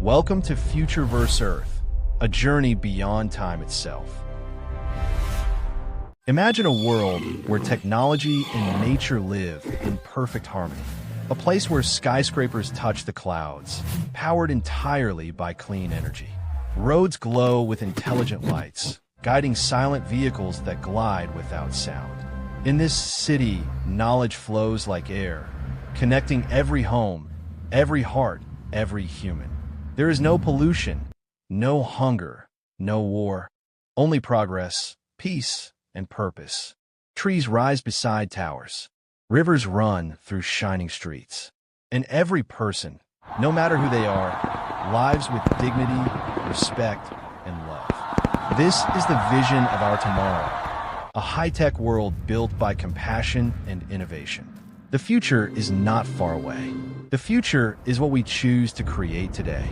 Welcome to Futureverse Earth, a journey beyond time itself. Imagine a world where technology and nature live in perfect harmony. A place where skyscrapers touch the clouds, powered entirely by clean energy. Roads glow with intelligent lights, guiding silent vehicles that glide without sound. In this city, knowledge flows like air, connecting every home, every heart, every human. There is no pollution, no hunger, no war, only progress, peace, and purpose. Trees rise beside towers. Rivers run through shining streets. And every person, no matter who they are, lives with dignity, respect, and love. This is the vision of our tomorrow, a high-tech world built by compassion and innovation. The future is not far away. The future is what we choose to create today.